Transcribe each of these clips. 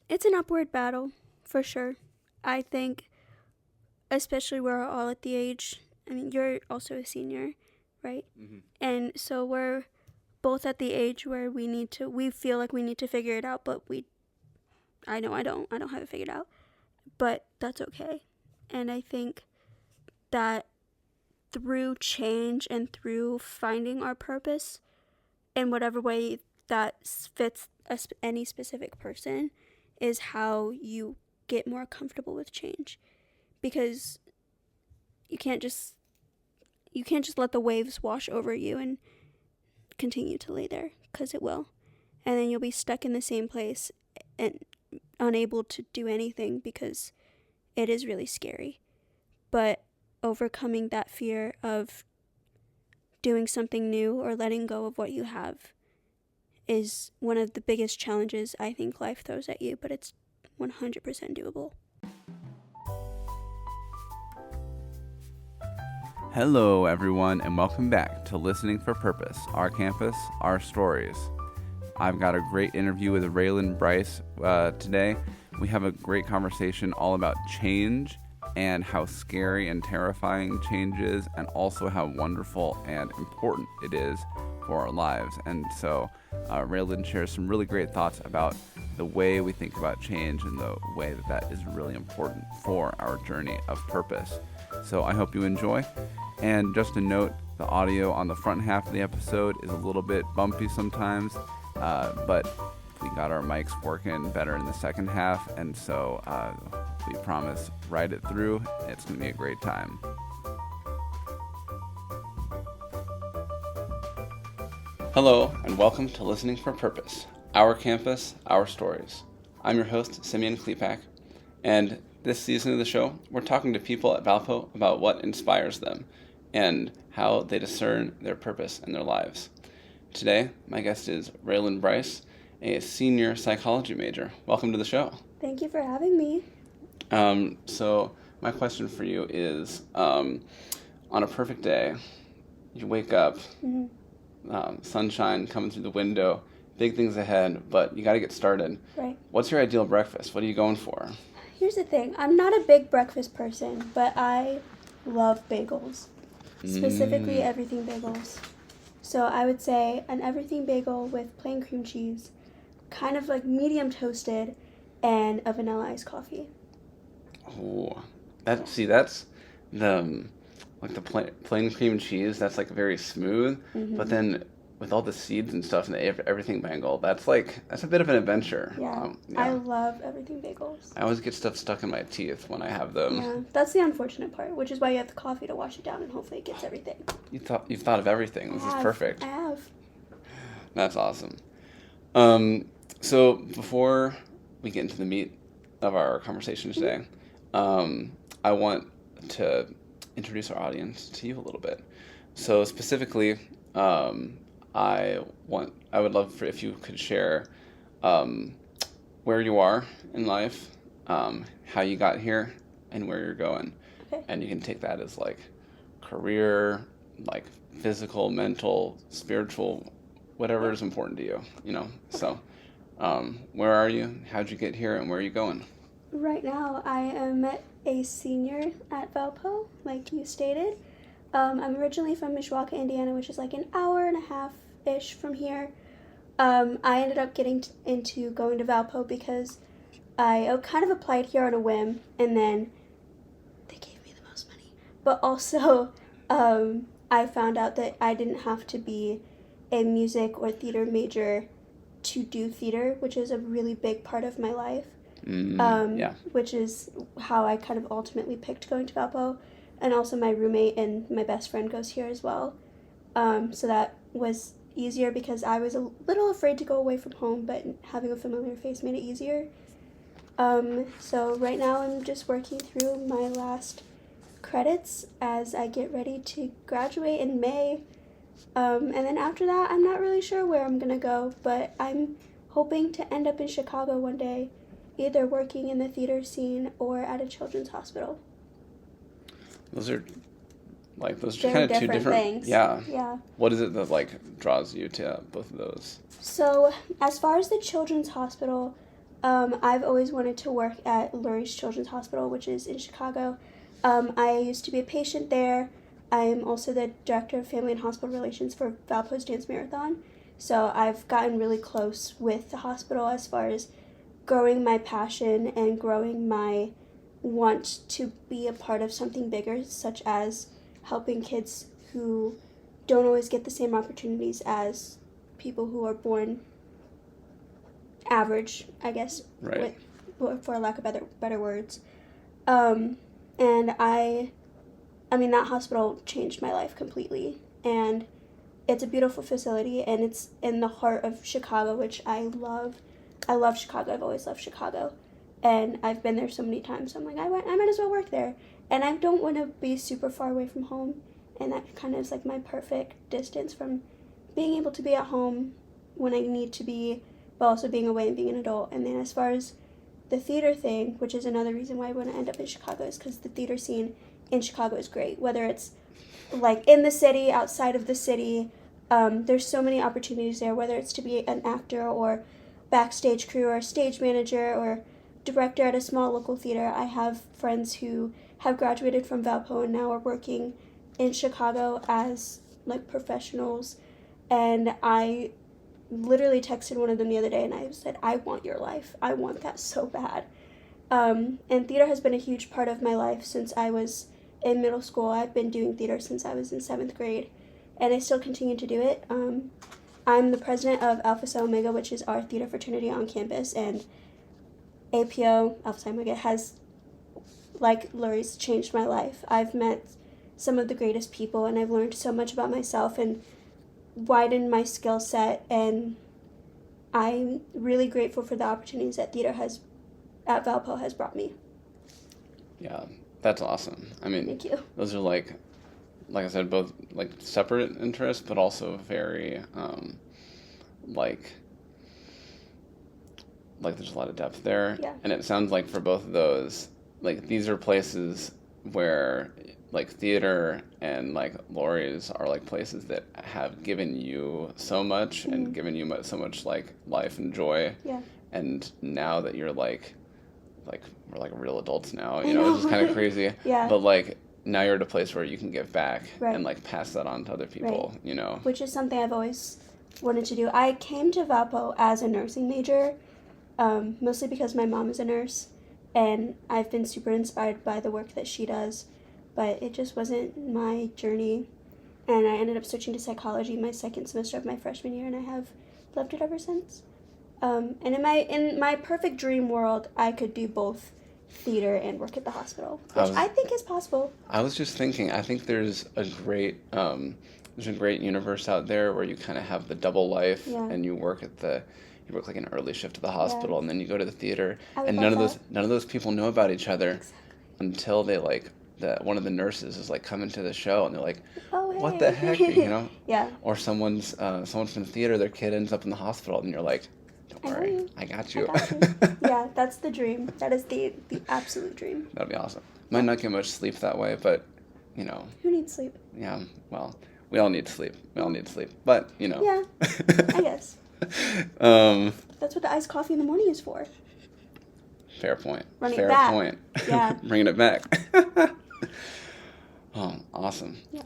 It's an upward battle, for sure. I think, especially we're all at the age, I mean, you're also a senior, right? Mm-hmm. And so we're both at the age where we feel like we need to figure it out, but I know I don't have it figured out, but that's okay. And I think that through change and through finding our purpose in whatever way that fits any specific person is how you get more comfortable with change, because you can't just let the waves wash over you and continue to lay there, because it will, and then you'll be stuck in the same place and unable to do anything because it is really scary. But overcoming that fear of doing something new or letting go of what you have is one of the biggest challenges I think life throws at you, but it's 100% doable. Hello, everyone, and welcome back to Listening for Purpose, Our Campus, Our Stories. I've got a great interview with Reahlyn Bryce today. We have a great conversation all about change and how scary and terrifying change is, and also how wonderful and important it is for our lives. And so Reahlyn shares some really great thoughts about the way we think about change and the way that is really important for our journey of purpose. So I hope you enjoy. And just a note, the audio on the front half of the episode is a little bit bumpy sometimes, but we got our mics working better in the second half, and so we promise ride it through. It's going to be a great time. Hello, and welcome to Listening for Purpose, Our Campus, Our Stories. I'm your host, Simeon Klepac, and this season of the show, we're talking to people at Valpo about what inspires them and how they discern their purpose in their lives. Today, my guest is Reahlyn Bryce, a senior psychology major. Welcome to the show. Thank you for having me. So my question for you is, on a perfect day, you wake up, sunshine coming through the window, big things ahead, but you got to get started. Right. What's your ideal breakfast? What are you going for? Here's the thing. I'm not a big breakfast person, but I love bagels. Specifically everything bagels. So I would say an everything bagel with plain cream cheese, kind of like medium toasted, and a vanilla iced coffee. Oh, that's the plain cream cheese. That's like very smooth, but then with all the seeds and stuff and the everything bagel, that's a bit of an adventure. Yeah. I love everything bagels. I always get stuff stuck in my teeth when I have them. Yeah, that's the unfortunate part, which is why you have the coffee to wash it down and hopefully it gets everything. You've thought of everything. This is perfect. I have. That's awesome. So before we get into the meat of our conversation today, I want to introduce our audience to you a little bit. So specifically, I would love if you could share where you are in life, how you got here, and where you're going. Okay. And you can take that as like career, like physical, mental, spiritual, whatever is important to you, Okay. So where are you? How'd you get here, and where are you going? Right now, I am a senior at Valpo, like you stated. I'm originally from Mishawaka, Indiana, which is like an hour and a half-ish from here. I ended up getting into going to Valpo because I kind of applied here on a whim, and then they gave me the most money. But also, I found out that I didn't have to be a music or theater major to do theater, which is a really big part of my life. Which is how I kind of ultimately picked going to Valpo. And also my roommate and my best friend goes here as well. So that was easier because I was a little afraid to go away from home, but having a familiar face made it easier. So right now I'm just working through my last credits as I get ready to graduate in May. And then after that, I'm not really sure where I'm going to go, but I'm hoping to end up in Chicago one day, either working in the theater scene or at a children's hospital. Those are kind of two different things. Yeah. What is it that draws you to both of those? So as far as the children's hospital, I've always wanted to work at Lurie's Children's Hospital, which is in Chicago. I used to be a patient there. I'm also the director of family and hospital relations for Valpo's Dance Marathon. So I've gotten really close with the hospital as far as growing my passion and growing my want to be a part of something bigger, such as helping kids who don't always get the same opportunities as people who are born average, I guess, Right. for lack of better words. And I mean, that hospital changed my life completely. And it's a beautiful facility, and it's in the heart of Chicago, which I love. I love Chicago. I've always loved Chicago. And I've been there so many times. So I'm like, I might as well work there. And I don't want to be super far away from home. And that kind of is like my perfect distance from being able to be at home when I need to be, but also being away and being an adult. And then as far as the theater thing, which is another reason why I want to end up in Chicago, is because the theater scene in Chicago is great. Whether it's like in the city, outside of the city, there's so many opportunities there, whether it's to be an actor or backstage crew or stage manager or director at a small local theater. I have friends who have graduated from Valpo and now are working in Chicago as like professionals, and I literally texted one of them the other day and I said, I want your life. I want that so bad. And theater has been a huge part of my life since I was in middle school. I've been doing theater since I was in 7th grade, and I still continue to do it. I'm the president of Alpha Psi Omega, which is our theater fraternity on campus, and APO, Alpha Psi Omega, has, like Lurie's, changed my life. I've met some of the greatest people, and I've learned so much about myself and widened my skill set, and I'm really grateful for the opportunities that theater at Valpo has brought me. Yeah, that's awesome. I mean, Thank you. Those are like I said, both like separate interests, but also very like there's a lot of depth there. Yeah. And it sounds like for both of those, like these are places where like theater and like Lurie's are like places that have given you so much and given you so much like life and joy. Yeah. And now that you're like we're like real adults now, you know, it's just kind of crazy. Yeah. But like now you're at a place where you can give back Right. and like pass that on to other people, Right. you know. Which is something I've always wanted to do. I came to Valpo as a nursing major, mostly because my mom is a nurse, and I've been super inspired by the work that she does, but it just wasn't my journey, and I ended up switching to psychology my second semester of my freshman year, and I have loved it ever since. And in my perfect dream world, I could do both theater and work at the hospital, which I think is possible. I was just thinking, I think there's a great universe out there where you kind of have the double life, Yeah. and you work like an early shift at the hospital, and then you go to the theater, and love none of those people know about each other Exactly. until they like one of the nurses is like coming to the show, and they're like, Oh, hey. what the heck, you know? Yeah. Or someone from the theater, their kid ends up in the hospital, and you're like, don't worry, I got you. Yeah, that's the dream. That is the absolute dream. That'd be awesome. Might not get much sleep that way, but, you know. Who needs sleep? Yeah, well, we all need sleep. But, you know. Yeah, I guess. That's what the iced coffee in the morning is for. Fair point. Running Fair it back. point. Yeah. Bringing it back. Oh, awesome. Yeah.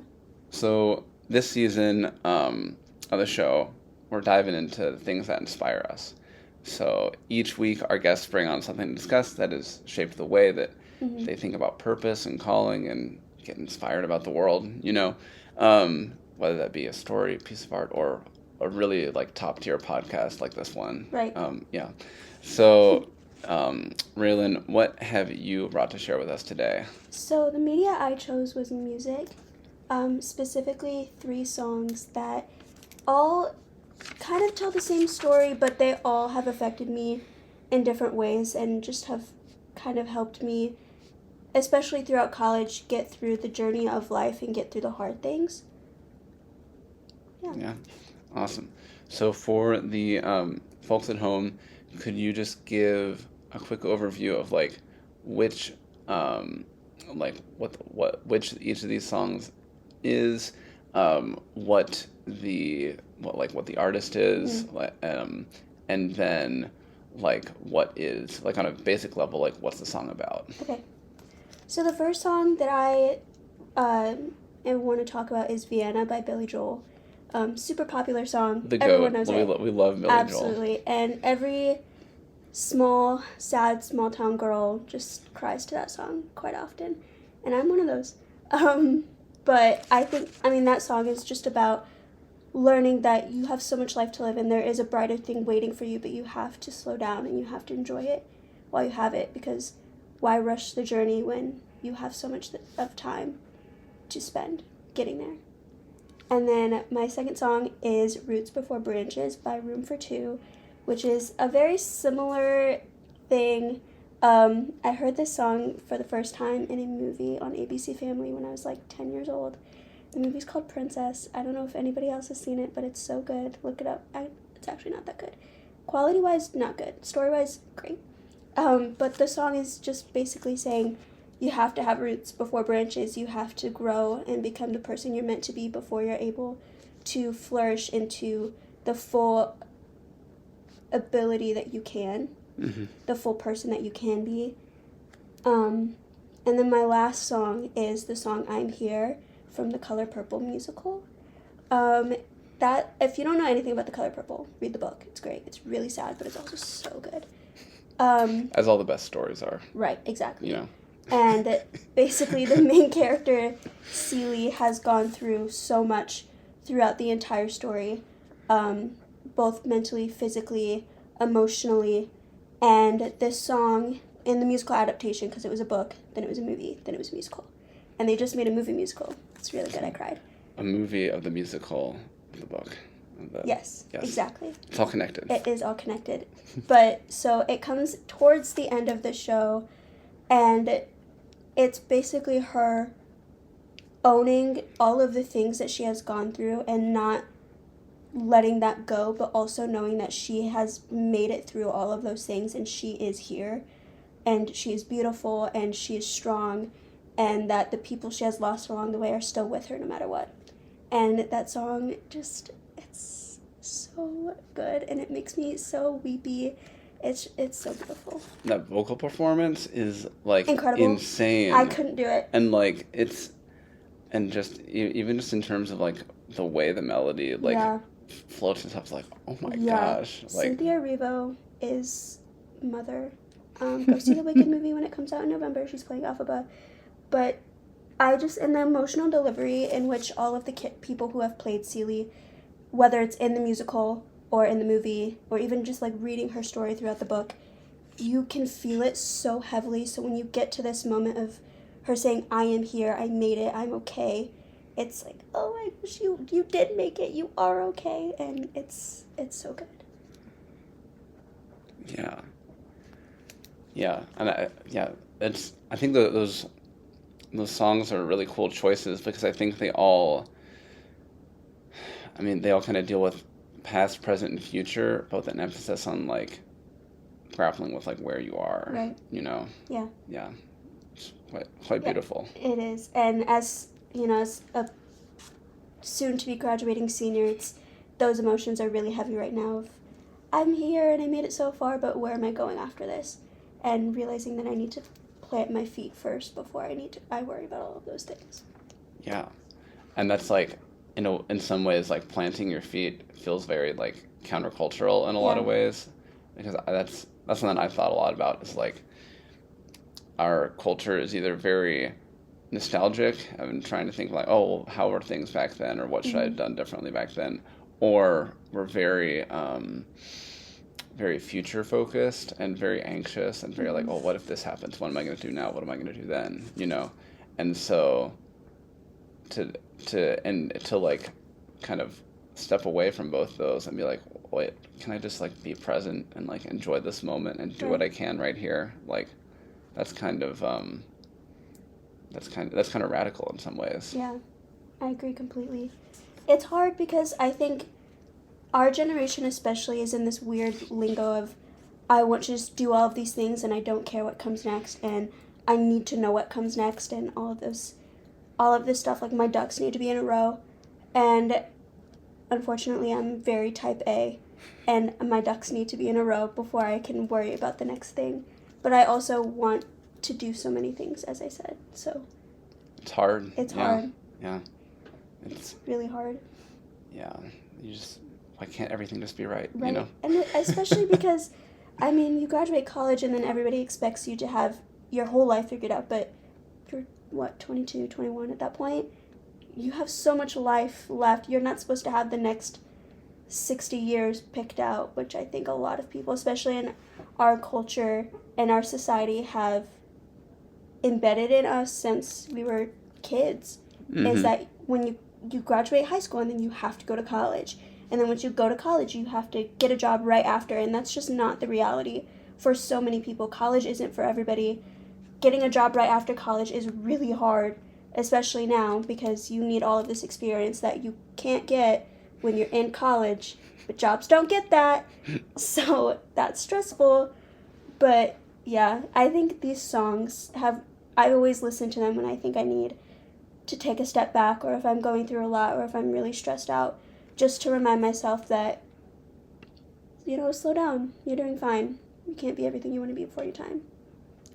So this season of the show, we're diving into things that inspire us. So each week our guests bring on something to discuss that has shaped the way that they think about purpose and calling and get inspired about the world, you know, whether that be a story, a piece of art, or a really like top tier podcast like this one. Right. Yeah. So Reahlyn, what have you brought to share with us today? So the media I chose was music, specifically 3 songs that all kind of tell the same story, but they all have affected me in different ways and just have kind of helped me, especially throughout college, get through the journey of life and get through the hard things. Yeah. Awesome. So for the folks at home, could you just give a quick overview of like which which each of these songs is, what the artist is, and then like, what is, like, on a basic level, like, what's the song about? Okay. So the first song that I want to talk about is Vienna by Billy Joel. Super popular song. The Everyone GOAT. knows it. We love Billy Joel. Absolutely. And every sad, small town girl just cries to that song quite often. And I'm one of those. But that song is just about learning that you have so much life to live and there is a brighter thing waiting for you, but you have to slow down and you have to enjoy it while you have it, because why rush the journey when you have so much of time to spend getting there. And then my second song is Roots Before Branches by Room for Two, which is a very similar thing. I heard this song for the first time in a movie on ABC Family when I was like 10 years old. The movie's called Princess. I don't know if anybody else has seen it, but it's so good. Look it up. It's actually not that good. Quality-wise, not good. Story-wise, great. But the song is just basically saying you have to have roots before branches. You have to grow and become the person you're meant to be before you're able to flourish into the full ability that you can, the full person that you can be. And then my last song is the song I'm Here from the Color Purple musical. That, if you don't know anything about the Color Purple, read the book. It's great. It's really sad, but it's also so good. As all the best stories are. Right, exactly. You know. And basically the main character, Celie, has gone through so much throughout the entire story, both mentally, physically, emotionally, and this song in the musical adaptation, because it was a book, then it was a movie, then it was a musical. And they just made a movie musical. It's really good. I cried. A movie of the musical, of the book. Yes, exactly. It's all connected. It is all connected. But, so it comes towards the end of the show, and it's basically her owning all of the things that she has gone through and not letting that go, but also knowing that she has made it through all of those things and she is here and she is beautiful and she is strong, and that the people she has lost along the way are still with her no matter what. And that song just, it's so good and it makes me so weepy. It's so beautiful. That vocal performance is like incredible, insane. I couldn't do it. And like and just even just in terms of like the way the melody floats and stuff, like, oh my gosh. Like, Cynthia Erivo is mother. Go see the Wicked movie when it comes out in November. She's playing Alphaba. But in the emotional delivery in which all of the people who have played Celie, whether it's in the musical or in the movie, or even just like reading her story throughout the book, you can feel it so heavily. So when you get to this moment of her saying, I am here, I made it, I'm okay, it's like, oh my gosh, you did make it, you are okay, and it's so good. Yeah, and I think those songs are really cool choices, because I think they all kind of deal with past, present, and future, but with an emphasis on like grappling with like where you are, right? You know. Yeah. It's quite beautiful. It is, and as you know, as a soon-to-be graduating senior, those emotions are really heavy right now. Of I'm here and I made it so far, but where am I going after this? And realizing that I need to plant my feet first before I worry about all of those things. Yeah, and that's like, in some ways, like planting your feet feels very like countercultural in a lot of ways, because that's something I've thought a lot about. Is like our culture is either very nostalgic. I've been trying to think like, oh, well, how were things back then, or what should I have done differently back then, or we're very very future focused and very anxious and very like, oh, what if this happens? What am I going to do now? What am I going to do then? You know, and so to like kind of step away from both those and be like, wait, can I just like be present and like enjoy this moment and do what I can right here? Like that's kind of radical in some ways. Yeah, I agree completely. It's hard because I think our generation especially is in this weird lingo of I want to just do all of these things and I don't care what comes next and I need to know what comes next and all of this stuff, like my ducks need to be in a row. And unfortunately I'm very type A, and my ducks need to be in a row before I can worry about the next thing. But I also want to do so many things, as I said. So it's hard. It's hard. Yeah. It's really hard. Yeah. Why can't everything just be right? Right. You know? And especially because, I mean, you graduate college and then everybody expects you to have your whole life figured out, but you're, 22, 21 at that point? You have so much life left. You're not supposed to have the next 60 years picked out, which I think a lot of people, especially in our culture and our society, have embedded in us since we were kids, is that when you graduate high school and then you have to go to college. And then once you go to college, you have to get a job right after. And that's just not the reality for so many people. College isn't for everybody. Getting a job right after college is really hard, especially now, because you need all of this experience that you can't get when you're in college. But jobs don't get that. So that's stressful. But yeah, I think these songs I always listen to them when I think I need to take a step back, or if I'm going through a lot, or if I'm really stressed out, just to remind myself that, slow down. You're doing fine. You can't be everything you want to be before your time.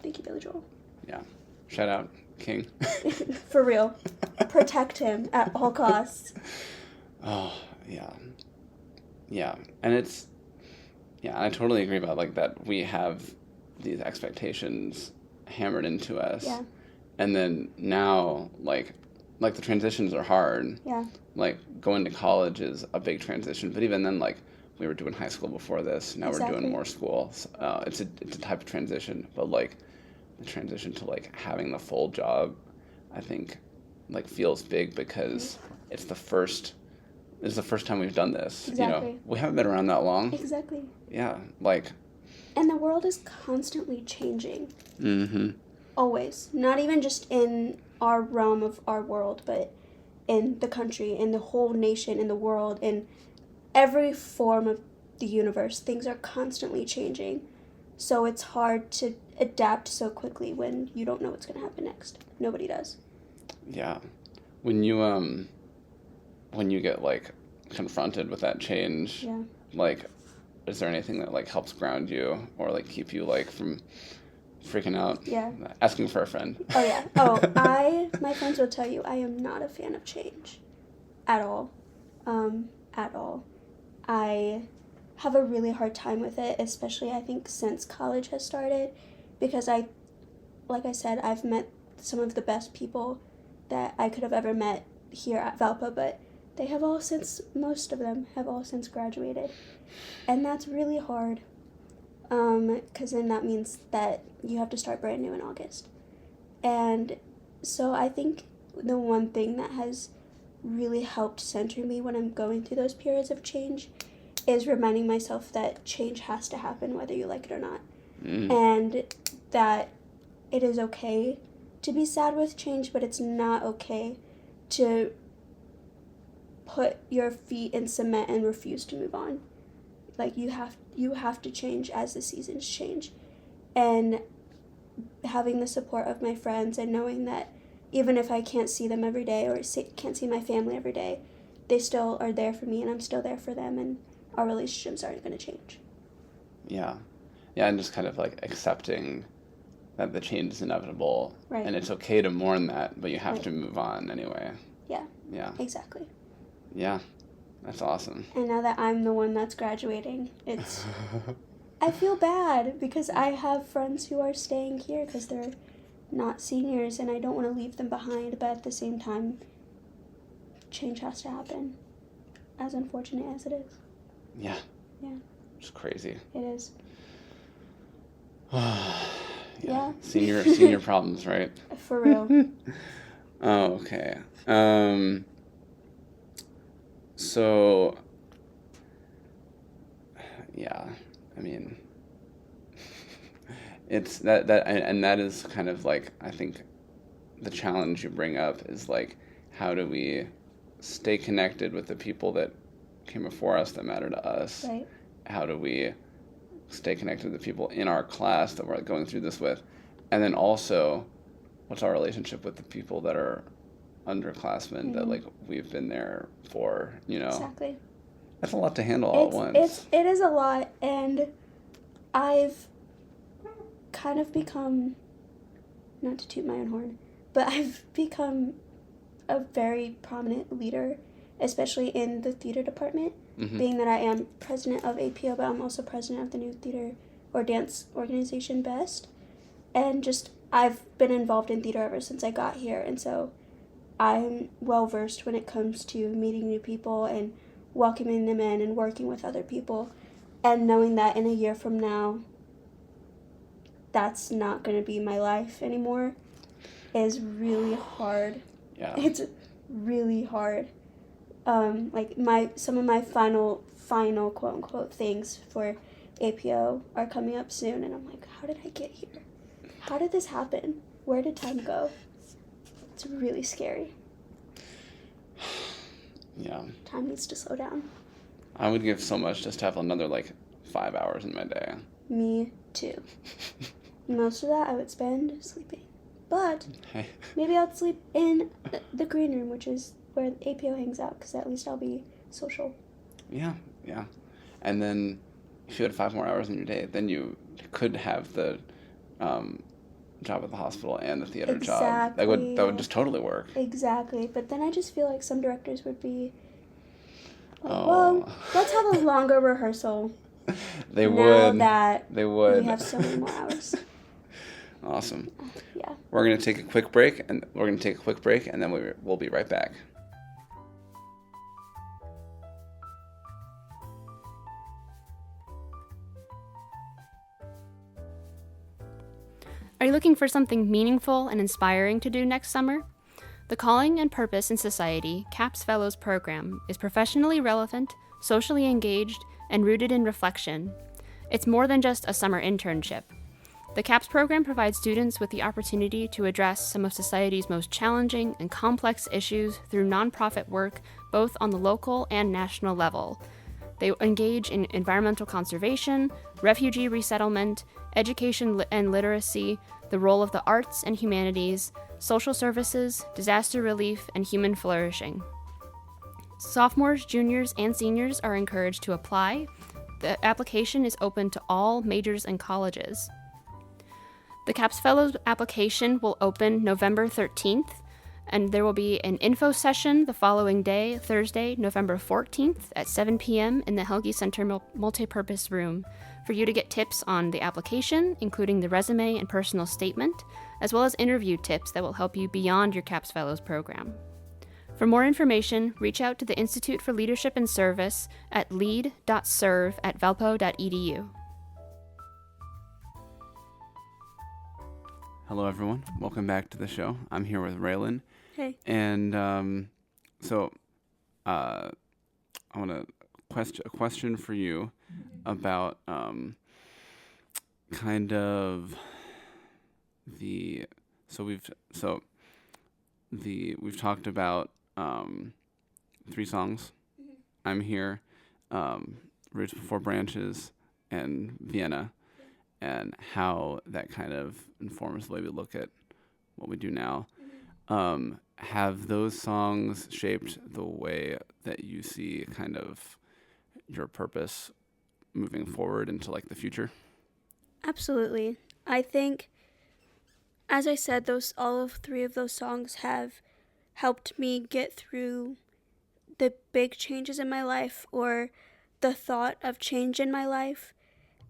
Thank you, Billy Joel. Yeah. Shout out, King. For real. Protect him at all costs. Oh, yeah. Yeah. And I totally agree about, that we have these expectations hammered into us. Yeah. And then now, the transitions are hard. Yeah. Going to college is a big transition. But even then, we were doing high school before this. Now we're doing more school. It's a type of transition. But, the transition to, having the full job, I think, feels big because it's the first time we've done this. Exactly. We haven't been around that long. Exactly. Yeah. And the world is constantly changing. Mm-hmm. Always. Not even just in our realm of our world, but in the country, in the whole nation, in the world, in every form of the universe. Things are constantly changing. So it's hard to adapt so quickly when you don't know what's going to happen next. Nobody does. Yeah. When you get, confronted with that change, is there anything that, helps ground you or, keep you, from freaking out? Yeah. Asking for a friend. Oh, yeah. My friends will tell you I am not a fan of change. At all. At all. I have a really hard time with it, especially, I think, since college has started, because like I said, I've met some of the best people that I could have ever met here at Valpo, but most of them have all since graduated. And that's really hard, because then that means that you have to start brand new in August. And so I think the one thing that has really helped center me when I'm going through those periods of change is reminding myself that change has to happen whether you like it or not. And that it is okay to be sad with change, but it's not okay to put your feet in cement and refuse to move on. You have to change as the seasons change. And having the support of my friends and knowing that even if I can't see them every day or can't see my family every day, they still are there for me and I'm still there for them, and our relationships aren't going to change. Yeah. Yeah, and just kind of accepting that the change is inevitable. Right. And it's okay to mourn that, but you have to move on anyway. Yeah. Yeah. Exactly. Yeah. That's awesome. And now that I'm the one that's graduating, I feel bad because I have friends who are staying here because they're not seniors and I don't want to leave them behind, but at the same time, change has to happen, as unfortunate as it is. Yeah. Yeah. It's crazy. It is. Yeah. Senior problems, right? For real. Oh, okay. So, yeah, I mean, it's that is kind of I think the challenge you bring up is how do we stay connected with the people that came before us that matter to us? Right. How do we stay connected with the people in our class that we're going through this with? And then also, what's our relationship with the people that are underclassmen that we've been there for, Exactly. That's a lot to handle all at once. It is a lot, and I've kind of become, not to toot my own horn, but I've become a very prominent leader, especially in the theater department, being that I am president of APO, but I'm also president of the new theater or dance organization, BEST. And just, I've been involved in theater ever since I got here, and so I'm well-versed when it comes to meeting new people and welcoming them in and working with other people, and knowing that in a year from now, that's not going to be my life anymore is really hard. Yeah. It's really hard. Like some of my final quote unquote things for APO are coming up soon, and I'm like, how did I get here? How did this happen? Where did time go? It's really scary. Yeah. Time needs to slow down. I would give so much just to have another 5 hours in my day. Me too. Most of that I would spend sleeping. But maybe I'll sleep in the green room, which is where the APO hangs out, because at least I'll be social. Yeah. And then if you had 5 more hours in your day, then you could have the job at the hospital and the theater job. That would just totally work. Exactly. But then I just feel like some directors would be like, well, let's have a longer rehearsal. They would. They would. We have so many more hours. Awesome. Yeah. We're going to take a quick break, and then we'll be right back. Are you looking for something meaningful and inspiring to do next summer? The Calling and Purpose in Society CAPS Fellows program is professionally relevant, socially engaged, and rooted in reflection. It's more than just a summer internship. The CAPS program provides students with the opportunity to address some of society's most challenging and complex issues through nonprofit work, both on the local and national level. They engage in environmental conservation, refugee resettlement, education and literacy, the role of the arts and humanities, social services, disaster relief, and human flourishing. Sophomores, juniors, and seniors are encouraged to apply. The application is open to all majors and colleges. The CAPS Fellows application will open November 13th, and there will be an info session the following day, Thursday, November 14th at 7 p.m. in the Helge Center multipurpose room for you to get tips on the application, including the resume and personal statement, as well as interview tips that will help you beyond your CAPS Fellows program. For more information, reach out to the Institute for Leadership and Service at lead.serve@valpo.edu. Hello, everyone. Welcome back to the show. I'm here with Reahlyn. Hey. And I want a question for you about kind of we've talked about 3 songs. I'm Here, Roots Before Branches, and Vienna, and how that kind of informs the way we look at what we do now. Have those songs shaped the way that you see kind of your purpose moving forward into the future? Absolutely. I think, as I said, all 3 of those songs have helped me get through the big changes in my life or the thought of change in my life.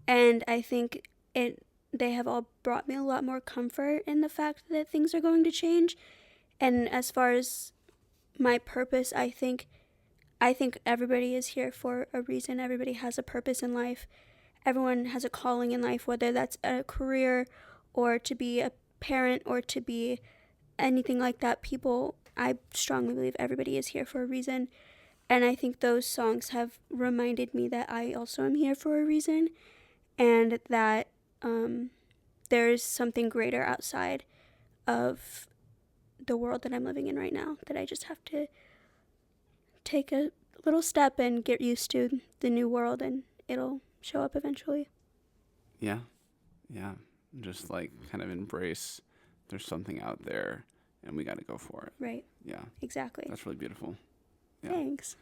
And I think they have all brought me a lot more comfort in the fact that things are going to change. And as far as my purpose, I think everybody is here for a reason. Everybody has a purpose in life. Everyone has a calling in life, whether that's a career or to be a parent or to be anything like that. I strongly believe everybody is here for a reason. And I think those songs have reminded me that I also am here for a reason, and that there's something greater outside of the world that I'm living in right now, that I just have to take a little step and get used to the new world, and it'll show up eventually. Yeah. Just kind of embrace there's something out there and we got to go for it. Right. Yeah. Exactly. That's really beautiful. Yeah. Thanks.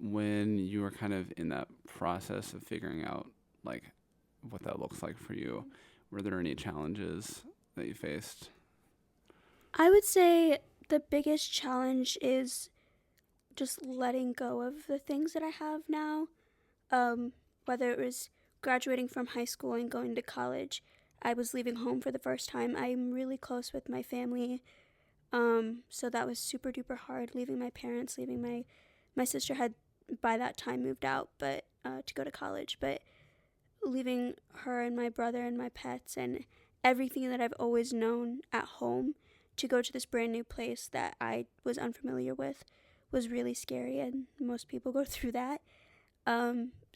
when you were kind of in that process of figuring out like what that looks like for you, were there any challenges that you faced? I would say the biggest challenge is just letting go of the things that I have now. Whether it was graduating from high school and going to college, I was leaving home for the first time. I'm really close with my family, so that was super duper hard, leaving my parents, leaving my sister had by that time moved out, but to go to college, but leaving her and my brother and my pets and everything that I've always known at home to go to this brand new place that I was unfamiliar with was really scary, and most people go through that.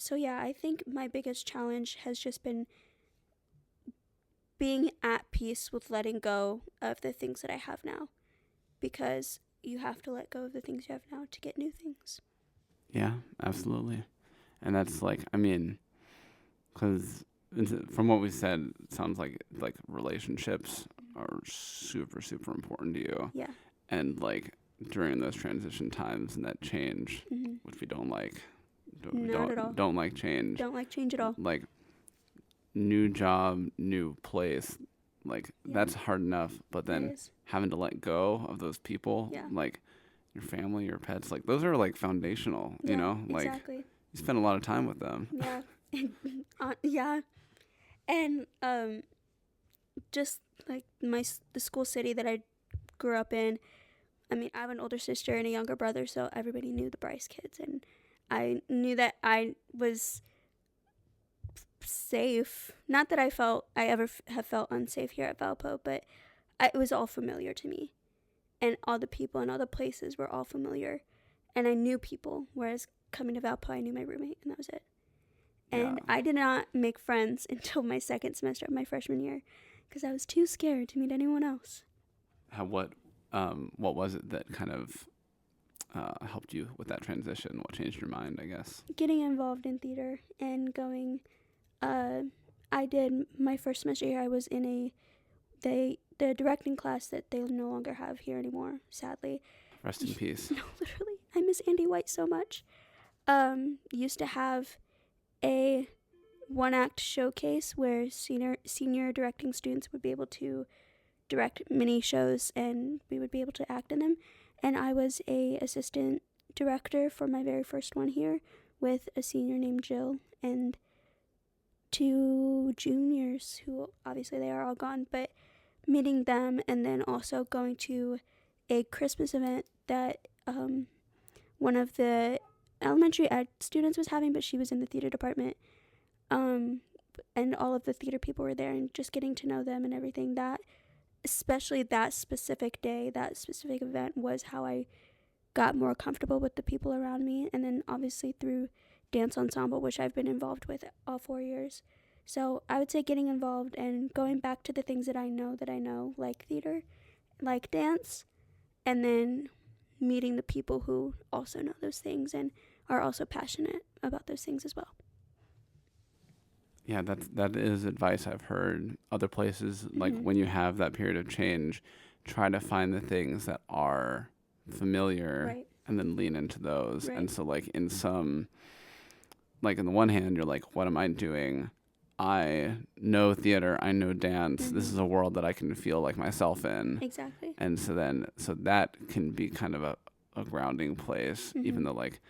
So yeah, I think my biggest challenge has just been being at peace with letting go of the things that I have now, because you have to let go of the things you have now to get new things. Yeah, absolutely. And that's like, I mean, because from what we said, it sounds like relationships are super, super important to you. Yeah. And like during those transition times and that change, which we don't like. Not at all. Don't like change. Don't like change at all. Like new job, new place, like that's hard enough. But then having to let go of those people, like your family, your pets, like those are like foundational. You know, like exactly. You spend a lot of time with them. Yeah. Yeah. And just like the school city that I grew up in, I mean, I have an older sister and a younger brother, so everybody knew the Bryce kids, and I knew that I was safe. Not that I ever have felt unsafe here at Valpo, but it was all familiar to me, and all the people and all the places were all familiar, and I knew people, whereas coming to Valpo, I knew my roommate, and that was it. And I did not make friends until my second semester of my freshman year because I was too scared to meet anyone else. What was it that kind of helped you with that transition? What changed your mind, I guess? Getting involved in theater and going. I did my first semester here. I was in the directing class that they no longer have here anymore, sadly. Rest in peace. No, literally. I miss Andy White so much. Used to have a one-act showcase where senior directing students would be able to direct mini shows and we would be able to act in them. And I was a assistant director for my very first one here with a senior named Jill and 2 juniors who obviously they are all gone, but meeting them and then also going to a Christmas event that one of the elementary ed students was having, but she was in the theater department, and all of the theater people were there, and just getting to know them and everything. That, especially that specific day, that specific event was how I got more comfortable with the people around me, and then obviously through dance ensemble, which I've been involved with all 4 years. So I would say getting involved and going back to the things that I know, like theater, like dance, and then meeting the people who also know those things and are also passionate about those things as well. Yeah, that is advice I've heard other places. Like when you have that period of change, try to find the things that are familiar and then lean into those. And so like in some, like on the one hand, you're like, what am I doing? I know theater, I know dance. This is a world that I can feel like myself in. Exactly. And so that can be kind of a grounding place, even though like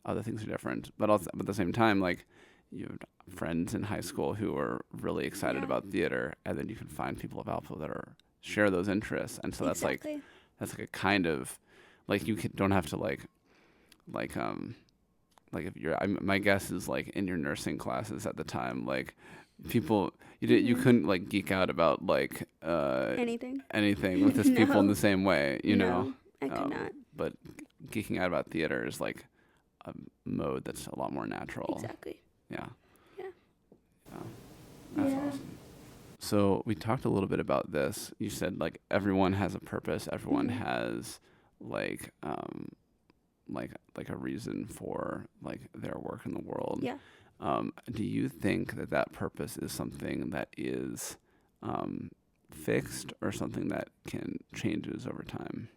other things are different. But also at the same time, like you have friends in high school who are really excited about theater, and then you can find people at Valpo that share those interests. And so that's like a kind of like don't have to like if you're my guess is like in your nursing classes at the time, like people you couldn't like geek out about like anything with these people in the same way, you know. I could not. But geeking out about theater is like a mode that's a lot more natural. Exactly. Yeah. That's awesome. So we talked a little bit about this. You said like everyone has a purpose, everyone has like a reason for like their work in the world. Yeah. Do you think that purpose is something that is fixed or something that changes over time?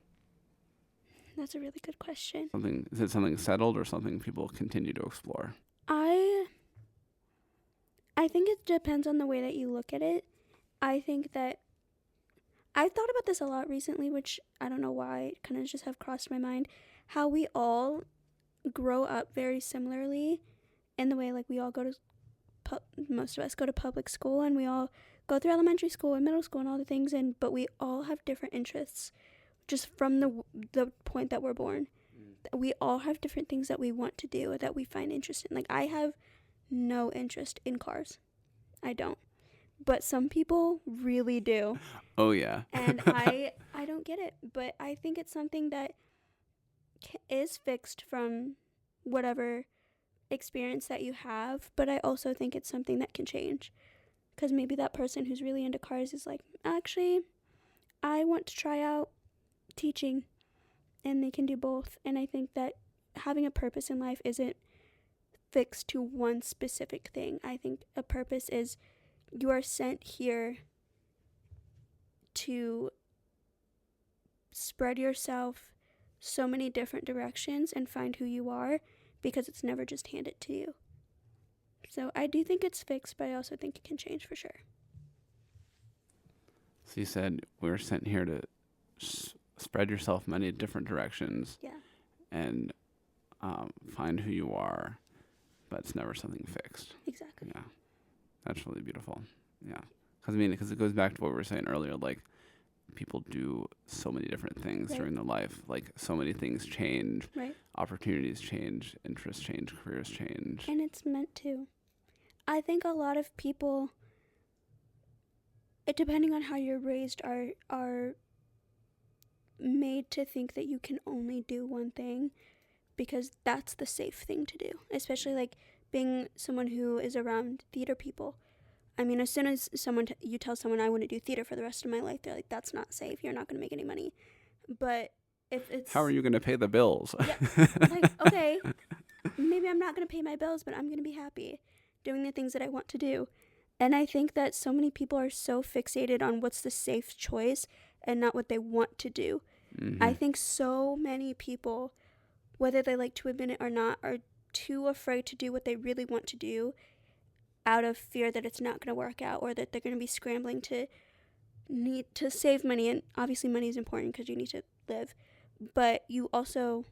That's a really good question. Is it something settled or something people continue to explore? I think it depends on the way that you look at it. I think that I've thought about this a lot recently, which I don't know why it kind of just have crossed my mind. How we all grow up very similarly in the way like we all go to most of us go to public school, and we all go through elementary school and middle school and all the things, but we all have different interests just from the point that we're born. We all have different things that we want to do, that we find interesting. Like, I have no interest in cars. I don't. But some people really do. Oh, yeah. And I don't get it. But I think it's something that is fixed from whatever experience that you have. But I also think it's something that can change. Because maybe that person who's really into cars is like, actually, I want to try out teaching. And they can do both. And I think that having a purpose in life isn't fixed to one specific thing. I think a purpose is you are sent here to spread yourself so many different directions and find who you are, because it's never just handed to you. So I do think it's fixed, but I also think it can change for sure. So you said we're sent here to spread yourself many different directions. Yeah. And find who you are, but it's never something fixed. Exactly. Yeah. That's really beautiful. Yeah. Because it goes back to what we were saying earlier, like, people do so many different things Right. during their life. Like, so many things change. Right. Opportunities change, interests change, careers change. And it's meant to. I think a lot of people, depending on how you're raised, are made to think that you can only do one thing because that's the safe thing to do, especially like being someone who is around theater people. I mean, as soon as you tell someone I want to do theater for the rest of my life, they're like, that's not safe, you're not going to make any money. But if it's, how are you going to pay the bills? Yeah, like, okay, maybe I'm not going to pay my bills, but I'm going to be happy doing the things that I want to do. And I think that so many people are so fixated on what's the safe choice and not what they want to do. Mm-hmm. I think so many people, whether they like to admit it or not, are too afraid to do what they really want to do out of fear that it's not going to work out, or that they're going to be scrambling to need to save money. And obviously money is important because you need to live. But you also,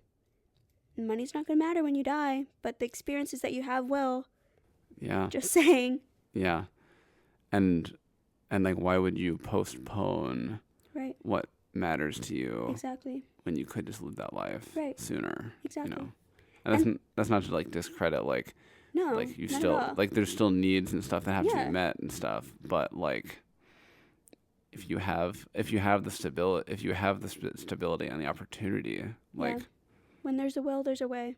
money's not going to matter when you die, but the experiences that you have will. Yeah. Just saying. Yeah. And like, why would you postpone Right. what matters to you Exactly. when you could just live that life Right. sooner? Exactly. You know? And that's not to like discredit, like, No, like you not still, at all. like, there's still needs and stuff that have to Yeah. be met and stuff, but like, if you have the stability and the opportunity, like, Yeah. When there's a will, there's a way.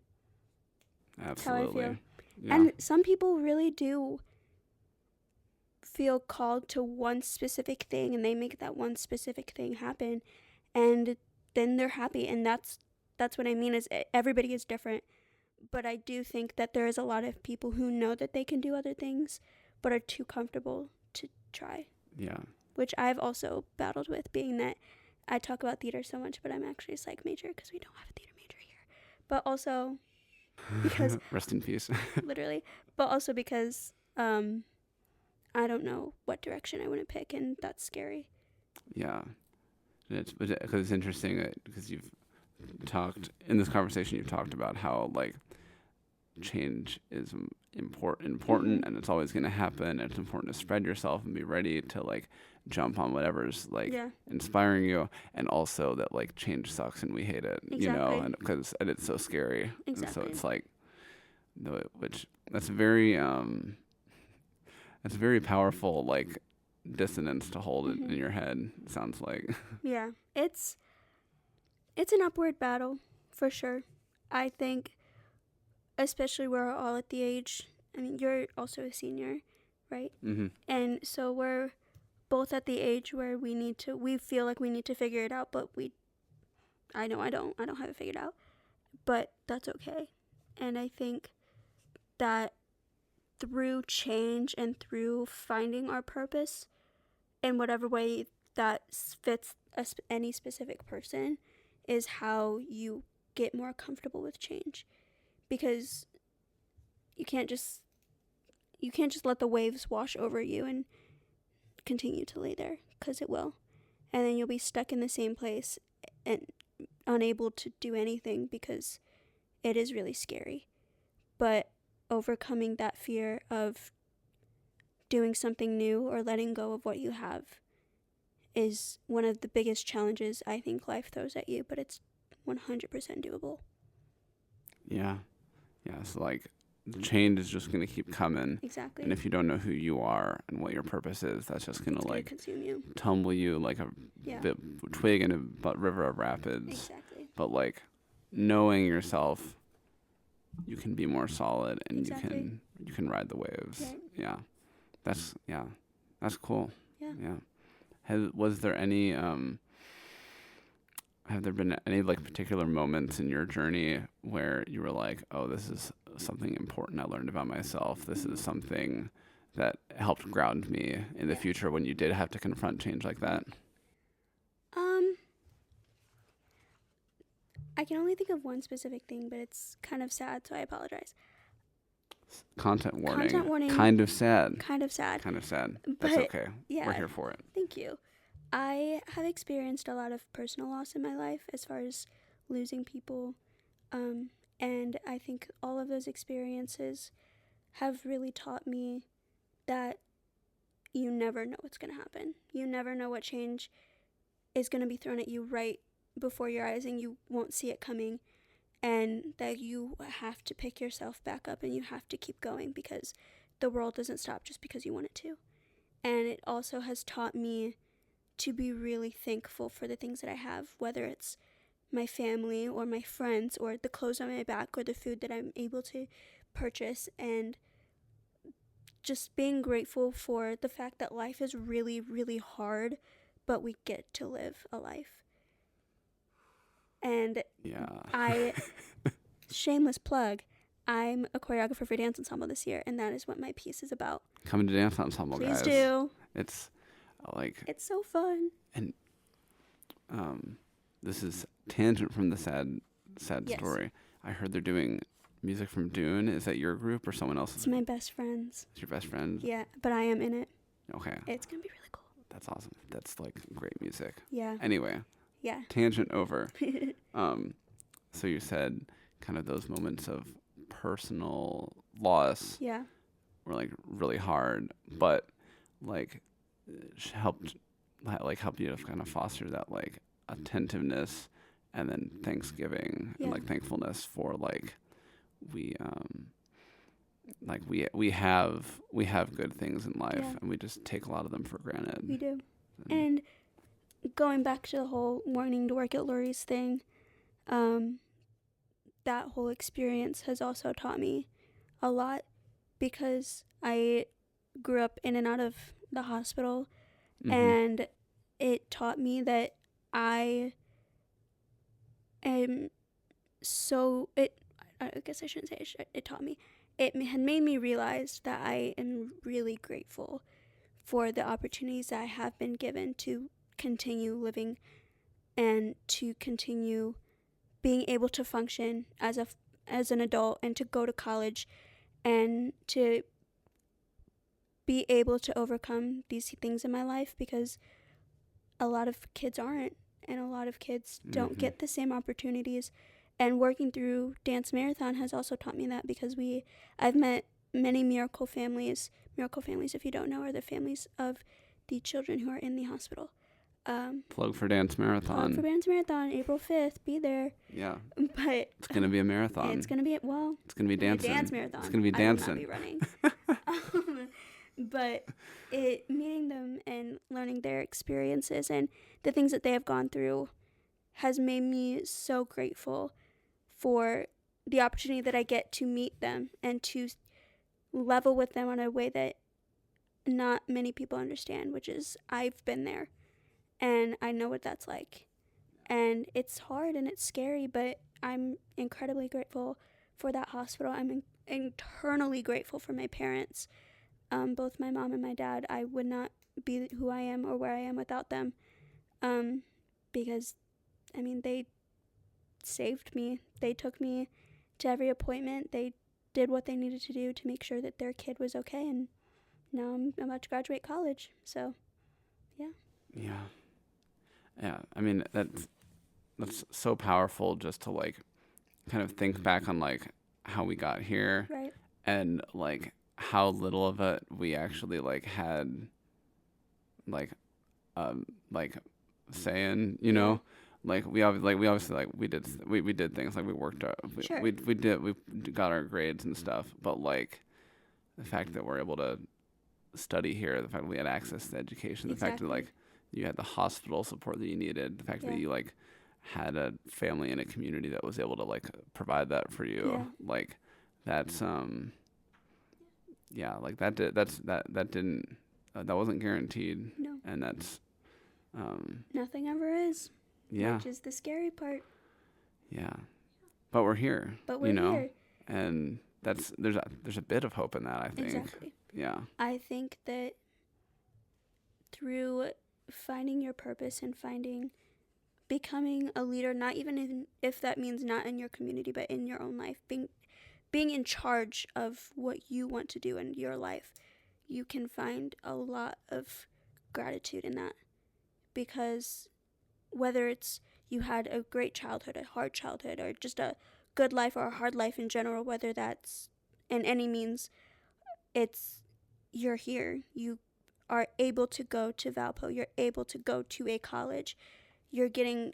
That's how I absolutely. feel. Yeah. And some people really do feel called to one specific thing, and they make that one specific thing happen, and then they're happy. And that's what I mean, is everybody is different. But I do think that there is a lot of people who know that they can do other things but are too comfortable to try. Yeah. Which I've also battled with, being that I talk about theater so much, but I'm actually a psych major because we don't have a theater major here. But also because Rest in peace. literally, but also because I don't know what direction I want to pick, and that's scary. Yeah. Because it's interesting because you've talked in this conversation, you've talked about how, like, change is important Mm-hmm. and it's always going to happen. It's important to spread yourself and be ready to, like, jump on whatever's, like, Yeah. inspiring you, and also that, like, change sucks and we hate it, you know, Exactly. and because it's so scary. And so Exactly. it's like, which that's very powerful, like, dissonance to hold it Mm-hmm. in your head, it sounds like. Yeah, it's an upward battle for sure. I think, especially we're all at the age, I mean, you're also a senior, right? Mm-hmm. And so we're both at the age where we feel like we need to figure it out, but I know I don't have it figured out, but that's okay. And I think that through change and through finding our purpose in whatever way that fits any specific person, is how you get more comfortable with change, because you can't just let the waves wash over you and continue to lay there, because it will, and then you'll be stuck in the same place and unable to do anything, because it is really scary. But overcoming that fear of doing something new or letting go of what you have is one of the biggest challenges I think life throws at you, but it's 100% doable. Yeah. So like the change is just going to keep coming. Exactly. And if you don't know who you are and what your purpose is, that's just going to like consume you. Tumble you like a twig in a river of rapids. Exactly. But like knowing yourself, you can be more solid, and Exactly. you can ride the waves. Right. Yeah. That's cool. Yeah. Was there any have there been any like particular moments in your journey where you were like, oh, this is something important I learned about myself. This is something that helped ground me in the future when you did have to confront change like that? I can only think of one specific thing, but it's kind of sad, so I apologize. Content warning. Content warning. Kind of sad. But, That's okay. Yeah, we're here for it. Thank you. I have experienced a lot of personal loss in my life as far as losing people. And I think all of those experiences have really taught me that you never know what's going to happen. You never know what change is going to be thrown at you right before your eyes, and you won't see it coming. And that you have to pick yourself back up, and you have to keep going, because the world doesn't stop just because you want it to. And it also has taught me to be really thankful for the things that I have, whether it's my family or my friends or the clothes on my back or the food that I'm able to purchase, and just being grateful for the fact that life is really, really hard, but we get to live a life. And shameless plug, I'm a choreographer for Dance Ensemble this year, and that is what my piece is about. Come to Dance Ensemble, Please guys. do. It's like... It's so fun. And this is tangent from the sad story. I heard they're doing music from Dune. Is that your group or someone else's? It's my best friend's. It's your best friend? Yeah, but I am in it. Okay. It's going to be really cool. That's awesome. That's like great music. Yeah. Anyway. Yeah. Tangent over. So you said kind of those moments of personal loss were like really hard, but like helped you to kind of foster that like attentiveness and then thanksgiving and like thankfulness for like we have good things in life, and we just take a lot of them for granted. We do. And going back to the whole wanting to work at Lurie's thing, that whole experience has also taught me a lot, because I grew up in and out of the hospital, and it taught me that I guess I shouldn't say it taught me. It had made me realize that I am really grateful for the opportunities that I have been given to continue living and to continue being able to function as an adult, and to go to college and to be able to overcome these things in my life, because a lot of kids aren't, and a lot of kids don't get the same opportunities. And working through Dance Marathon has also taught me that, because I've met many miracle families. Miracle families, if you don't know, are the families of the children who are in the hospital. Plug for Dance Marathon. April 5th. Be there. Yeah. But it's going to be a marathon. It's going to be, it's going to be dancing. Dance Marathon. It's going to be dancing. I will not be running. But meeting them and learning their experiences and the things that they have gone through has made me so grateful for the opportunity that I get to meet them and to level with them in a way that not many people understand, which is I've been there and I know what that's like. And it's hard and it's scary, but I'm incredibly grateful for that hospital. I'm eternally grateful for my parents, both my mom and my dad. I would not be who I am or where I am without them, because, I mean, they saved me. They took me to every appointment. They did what they needed to do to make sure that their kid was okay, and now I'm about to graduate college. So, yeah. Yeah. I mean, that's so powerful just to like kind of think back on like how we got here, Right. and like how little of it we actually like had like saying, you know. Like we obviously like we did things like we worked out, Sure. we got our grades and stuff, but like the fact that we're able to study here, the fact that we had access to education, the fact that like you had the hospital support that you needed, the fact that you like had a family and a community that was able to like provide that for you, like that's like that wasn't guaranteed. No. And that's Nothing ever is. Yeah. Which is the scary part. Yeah. But we're here. But we're you know? here. And there's a bit of hope in that, I think. Exactly. Yeah. I think that through finding your purpose and becoming a leader, not even if that means not in your community, but in your own life, being in charge of what you want to do in your life, you can find a lot of gratitude in that. Because whether it's you had a great childhood, a hard childhood, or just a good life or a hard life in general, whether that's in any means, you're here. You are able to go to Valpo. You're able to go to a college. You're getting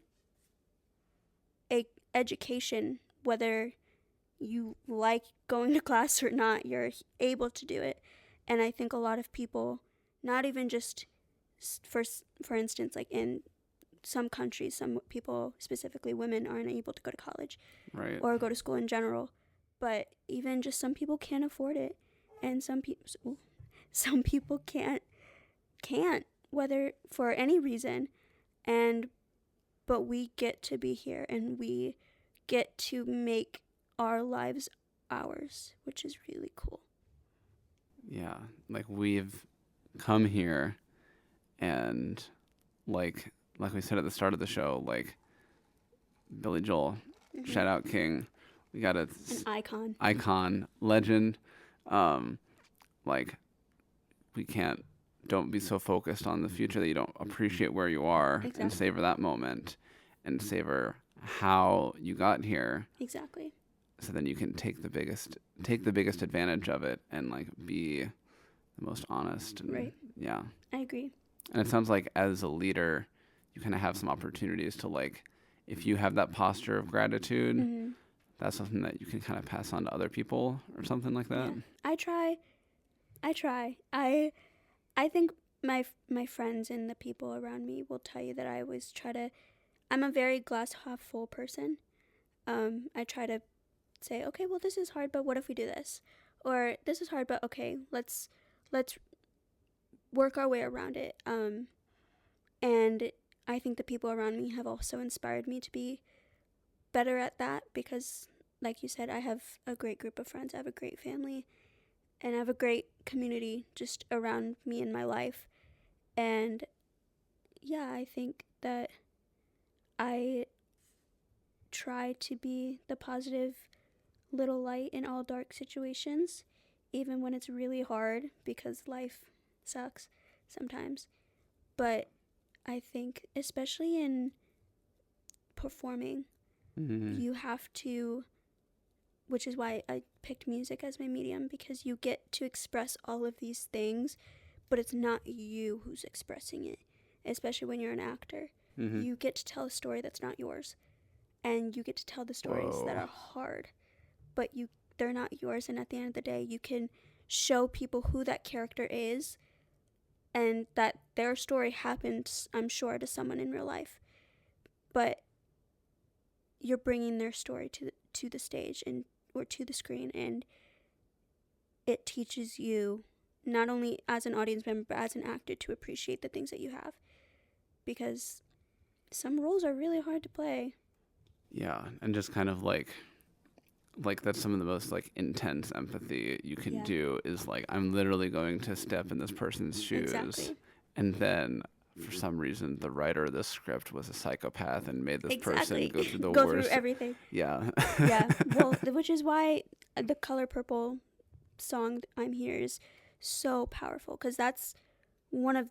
a education, whether you like going to class or not, you're able to do it. And I think a lot of people, not even just for instance, like in some countries, some people, specifically women, aren't able to go to college, right, or go to school in general. But even just some people can't afford it, and some people can't, whether for any reason. But we get to be here, and we get to make our lives ours, which is really cool. Yeah, like we've come here, and like we said at the start of the show, like Billy Joel, shout out King, we got an icon, legend. Like don't be so focused on the future that you don't appreciate where you are, and savor that moment, and savor how you got here. Exactly. So then you can take the biggest advantage of it, and like be the most honest. And, right. Yeah. I agree. And it sounds like as a leader, you kind of have some opportunities to like, if you have that posture of gratitude, that's something that you can kind of pass on to other people or something like that. Yeah. I try. I think my friends and the people around me will tell you that I always I'm a very glass half full person. I try to say, okay, well, this is hard, but what if we do this? Or this is hard, but okay, let's work our way around it. And I think the people around me have also inspired me to be better at that, because like you said, I have a great group of friends. I have a great family, and I have a great community just around me in my life. And yeah, I think that I try to be the positive little light in all dark situations, even when it's really hard, because life sucks sometimes. But I think, especially in performing, you have to, which is why I picked music as my medium, because you get to express all of these things, but it's not you who's expressing it, especially when you're an actor. You get to tell a story that's not yours, and you get to tell the stories that are hard, but they're not yours. And at the end of the day, you can show people who that character is, and that their story happened, I'm sure, to someone in real life, but you're bringing their story to the stage or to the screen, and it teaches you, not only as an audience member, but as an actor, to appreciate the things that you have, because some roles are really hard to play. Yeah, and just kind of like that's some of the most like intense empathy you can do, is like, I'm literally going to step in this person's shoes, and then for some reason the writer of the script was a psychopath and made this Exactly. person go through the Go worst. through everything. Yeah. Yeah. Well, which is why the Color Purple song I'm Here is so powerful, because that's one of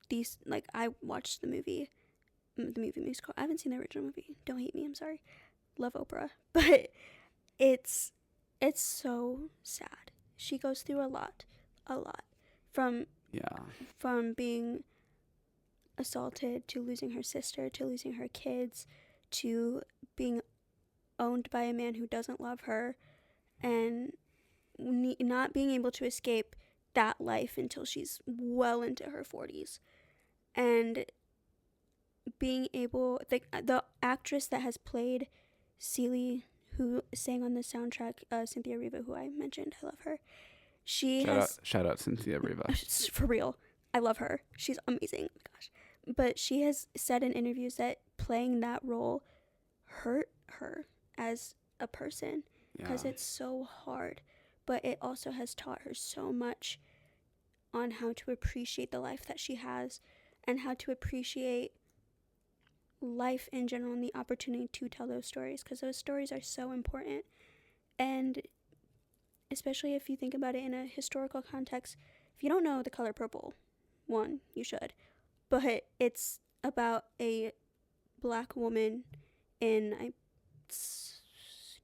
these, like, I watched the movie musical. I haven't seen the original movie. Don't hate me. I'm sorry. Love Oprah. But it's so sad. She goes through a lot. From being assaulted, to losing her sister, to losing her kids, to being owned by a man who doesn't love her, and not being able to escape that life until she's well into her 40s. And being able, the actress that has played Celie, who sang on the soundtrack, Cynthia Erivo, who I mentioned, I love her. Shout out Cynthia Erivo. For real, I love her. She's amazing. Oh my gosh. But she has said in interviews that playing that role hurt her as a person, because it's so hard. But it also has taught her so much on how to appreciate the life that she has, and how to appreciate life in general, and the opportunity to tell those stories, because those stories are so important. And especially if you think about it in a historical context, if you don't know The Color Purple, one, you should. But it's about a black woman in, I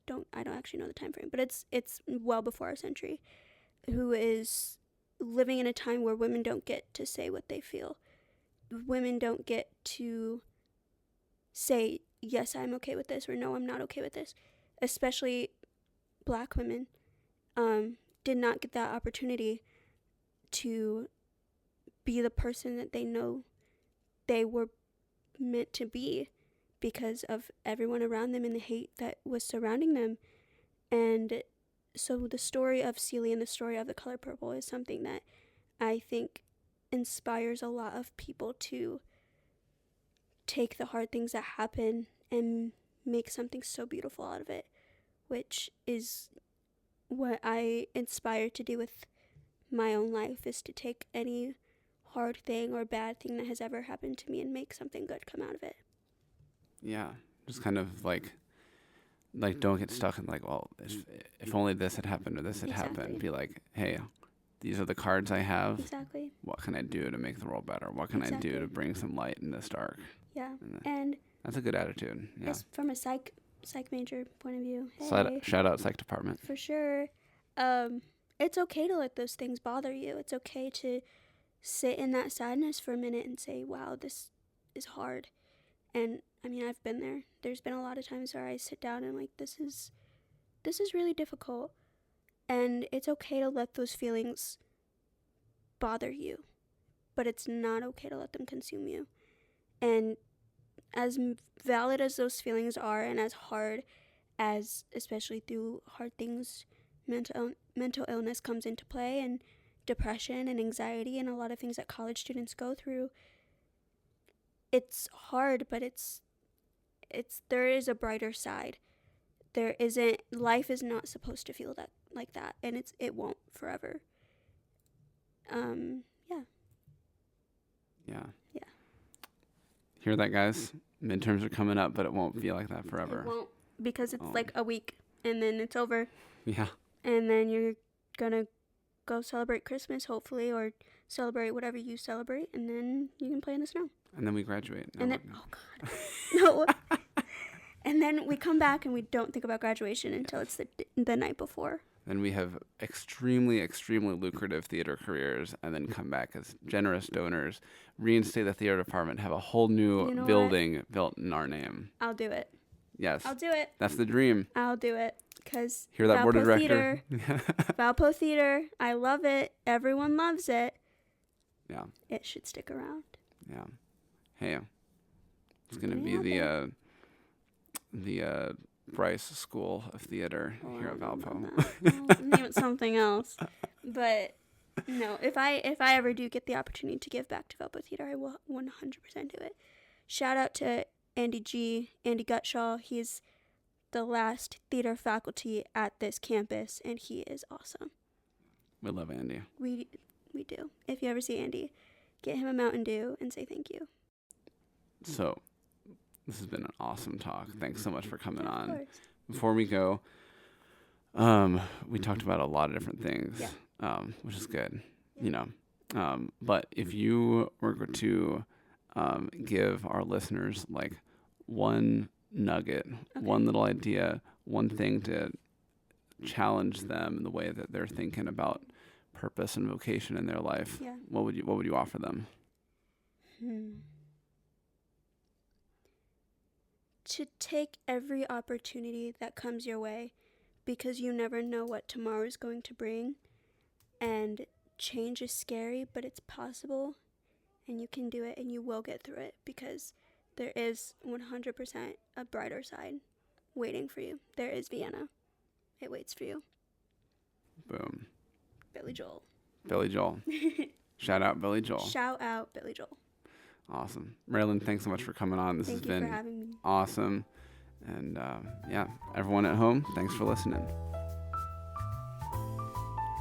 don't actually know the time frame, but it's well before our century, who is living in a time where women don't get to say what they feel. Women don't get to say, yes, I'm okay with this, or no, I'm not okay with this. Especially black women did not get that opportunity to be the person that they know they were meant to be, because of everyone around them and the hate that was surrounding them. And so the story of Celie and the story of The Color Purple is something that I think inspires a lot of people to take the hard things that happen and make something so beautiful out of it, which is what I inspire to do with my own life, is to take any hard thing or bad thing that has ever happened to me and make something good come out of it. Yeah, just kind of like don't get stuck in like, well, if only this had happened or this had happened. Be like, hey, these are the cards I have. Exactly. What can I do to make the world better? What can I do to bring some light in this dark? Yeah, and that's a good attitude. Yeah. From a psych major point of view. Hey, shout out psych department. For sure. It's okay to let those things bother you. It's okay to sit in that sadness for a minute and say, wow, this is hard. And I mean, I've been there. There's been a lot of times where I sit down and I'm like, this is really difficult. And it's okay to let those feelings bother you, but it's not okay to let them consume you. And as valid as those feelings are, and as hard as, especially through hard things, mental illness comes into play, and depression and anxiety and a lot of things that college students go through, it's hard, but there is a brighter side. Life is not supposed to feel that like that, and it won't forever. Yeah. Hear that, guys? Midterms are coming up, but it won't feel like that forever. It won't, because it's like a week and then it's over. Yeah. And then you're gonna go celebrate Christmas, hopefully, or celebrate whatever you celebrate, and then you can play in the snow. And then we graduate. And then, oh God, no. And then we come back and we don't think about graduation until it's the night before. Then we have extremely, extremely lucrative theater careers, and then come back as generous donors, reinstate the theater department, have a whole new building built in our name. I'll do it. Yes. I'll do it. That's the dream. I'll do it. Because hear that, board of director? Valpo Theater, I love it. Everyone loves it. Yeah. It should stick around. Yeah. Hey, it's going to be the Bryce School of Theater here at Valpo. Name it something else. But no, if I ever do get the opportunity to give back to Valpo Theater, I will 100% do it. Shout out to Andy Gutshaw. He's the last theater faculty at this campus, and he is awesome. We love Andy. We do. If you ever see Andy, get him a Mountain Dew, and say thank you. So, this has been an awesome talk. Thanks so much for coming on. Of course. Before we go, we talked about a lot of different things, which is good, you know. But if you were to give our listeners like one nugget, one little idea, one thing to challenge them in the way that they're thinking about purpose and vocation in their life, what would you offer them? To take every opportunity that comes your way, because you never know what tomorrow is going to bring, and change is scary, but it's possible, and you can do it, and you will get through it, because there is 100% a brighter side waiting for you. There is Vienna. It waits for you. Boom. Billy Joel. Billy Joel. Shout out Billy Joel. Shout out Billy Joel. Awesome. Reahlyn, thanks so much for coming on. This has been for having me. Awesome. And everyone at home, thanks for listening.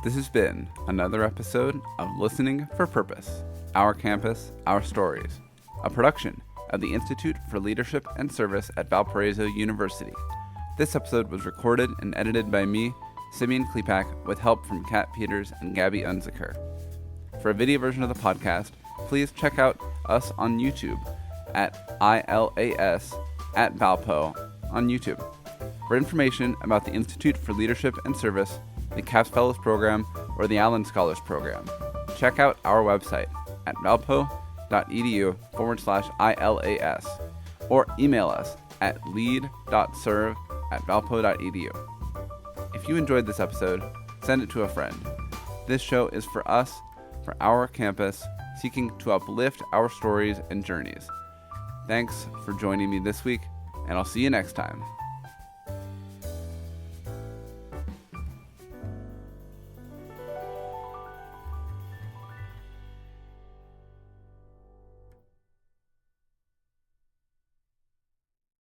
This has been another episode of Listening for Purpose, Our Campus, Our Stories, a production of the Institute for Leadership and Service at Valparaiso University. This episode was recorded and edited by me, Simeon Klepac, with help from Kat Peters and Gabby Unziker. For a video version of the podcast, please check out us on YouTube at ILAS at Valpo on YouTube. For information about the Institute for Leadership and Service, the CAPS Fellows Program, or the Allen Scholars Program, check out our website at valpo.edu/ILAS or email us at lead.serve@valpo.edu. If you enjoyed this episode, send it to a friend. This show is for us, for our campus, seeking to uplift our stories and journeys. Thanks for joining me this week, and I'll see you next time.